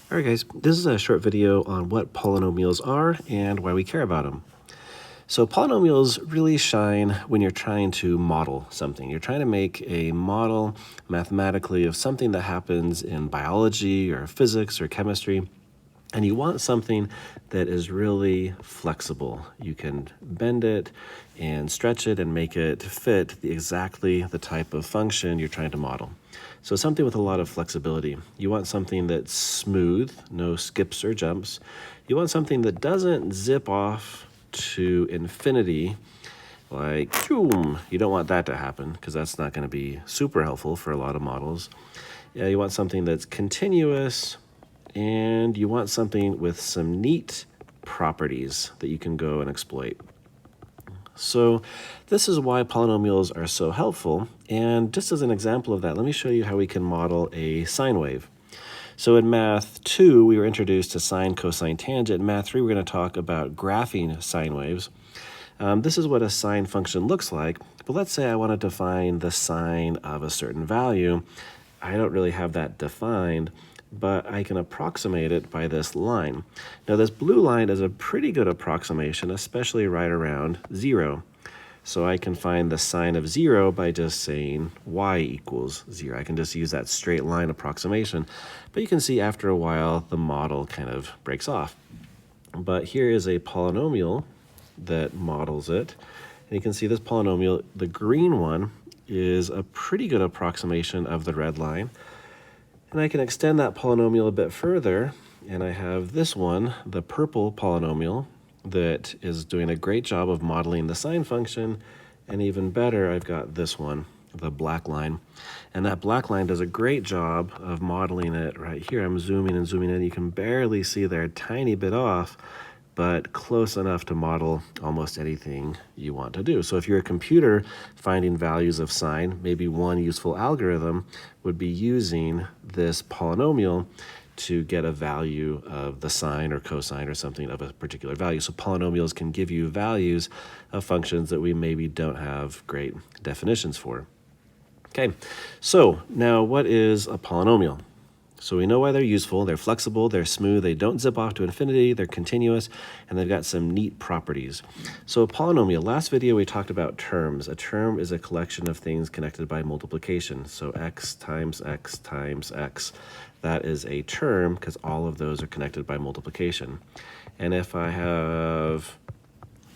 All right, guys, this is a short video on what polynomials are and why we care about them. So polynomials really shine when you're trying to model something. You're trying to make a model mathematically of something that happens in biology or physics or chemistry, and you want something that is really flexible. You can bend it and stretch it and make it fit exactly the type of function you're trying to model. So something with a lot of flexibility. You want something that's smooth, no skips or jumps. You want something that doesn't zip off to infinity, like boom. You don't want that to happen because that's not going to be super helpful for a lot of models. Yeah, you want something that's continuous, and you want something with some neat properties that you can go and exploit. So this is why polynomials are so helpful. And just as an example of that, let me show you how we can model a sine wave. So in Math 2, we were introduced to sine, cosine, tangent. In Math 3, we're going to talk about graphing sine waves. This is what a sine function looks like. But let's say I want to define the sine of a certain value. I don't really have that defined, but I can approximate it by this line. Now this blue line is a pretty good approximation, especially right around 0. So I can find the sine of 0 by just saying y equals 0. I can just use that straight line approximation. But you can see after a while the model kind of breaks off. But here is a polynomial that models it. And you can see this polynomial, the green one, is a pretty good approximation of the red line. And I can extend that polynomial a bit further, and I have this one, the purple polynomial, that is doing a great job of modeling the sine function. And even better, I've got this one, the black line. And that black line does a great job of modeling it right here. I'm zooming and zooming in. You can barely see they're a tiny bit off, but close enough to model almost anything you want to do. So if you're a computer finding values of sine, maybe one useful algorithm would be using this polynomial to get a value of the sine or cosine or something of a particular value. So polynomials can give you values of functions that we maybe don't have great definitions for. Okay, so now what is a polynomial? So we know why they're useful. They're flexible, they're smooth, they don't zip off to infinity, they're continuous, and they've got some neat properties. So a polynomial, last video we talked about terms. A term is a collection of things connected by multiplication. So x times x times x. That is a term because all of those are connected by multiplication. And if I have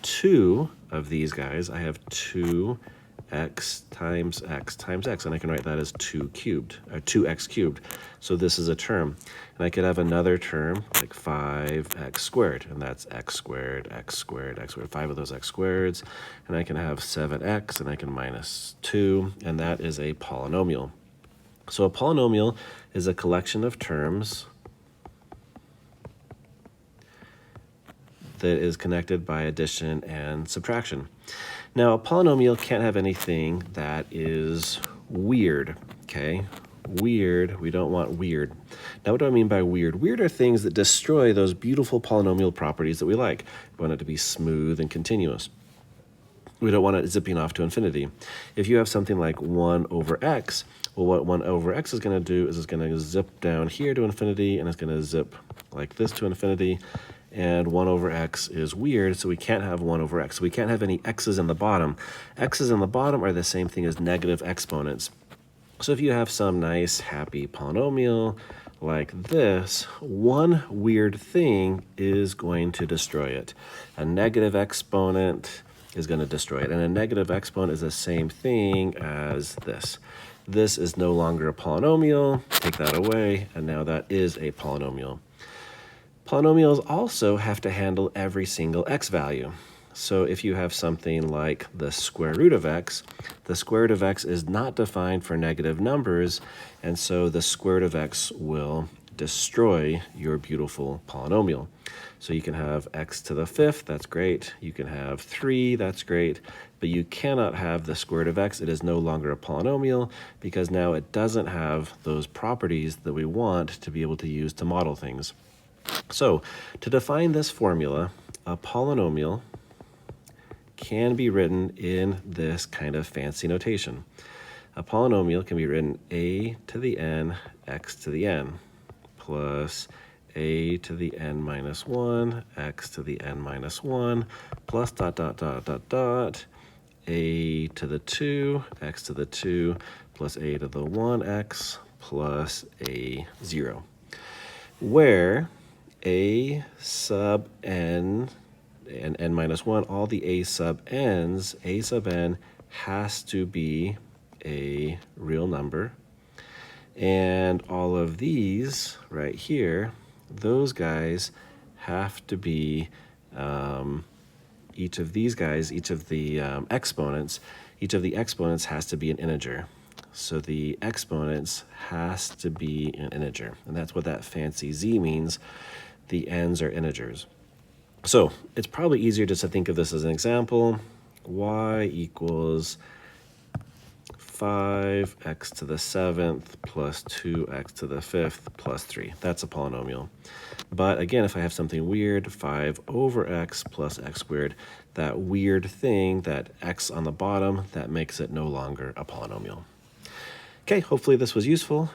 two of these guys, I have 2x times x times x, and I can write that as 2 cubed, or 2x cubed. So this is a term. And I could have another term like 5x squared, and that's x squared, x squared, x squared, 5 of those x squareds. And I can have 7x, and I can minus 2, and that is a polynomial. So a polynomial is a collection of terms that is connected by addition and subtraction. Now, a polynomial can't have anything that is weird, okay? Weird, we don't want weird. Now, what do I mean by weird? Weird are things that destroy those beautiful polynomial properties that we like. We want it to be smooth and continuous. We don't want it zipping off to infinity. If you have something like 1 over x, well, what 1 over x is going to do is it's going to zip down here to infinity, and it's going to zip like this to infinity. And 1 over x is weird, so we can't have 1 over x. So we can't have any x's in the bottom. X's in the bottom are the same thing as negative exponents. So if you have some nice, happy polynomial like this, one weird thing is going to destroy it. A negative exponent is going to destroy it. And a negative exponent is the same thing as this. This is no longer a polynomial. Take that away, and now that is a polynomial. Polynomials also have to handle every single x value. So if you have something like the square root of x, the square root of x is not defined for negative numbers, and so the square root of x will destroy your beautiful polynomial. So you can have x to the 5th, that's great. You can have 3, that's great. But you cannot have the square root of x. It is no longer a polynomial because now it doesn't have those properties that we want to be able to use to model things. So to define this formula, a polynomial can be written in this kind of fancy notation. A polynomial can be written a to the n, x to the n, plus a to the n minus 1, x to the n minus 1, plus dot, dot, dot, dot, dot, a to the 2, x to the 2, plus a to the 1x, plus a 0. Where a sub n and n minus 1, all the a sub n's, a sub n has to be a real number. And all of these right here, those guys have to be, each of these guys, each of the exponents has to be an integer. So the exponents has to be an integer. And that's what that fancy z means. The n's are integers. So it's probably easier just to think of this as an example. Y equals 5x to the 7th plus 2x to the 5th plus 3. That's a polynomial. But again, if I have something weird, 5 over x plus x squared, that weird thing, that x on the bottom, that makes it no longer a polynomial. Okay, hopefully this was useful.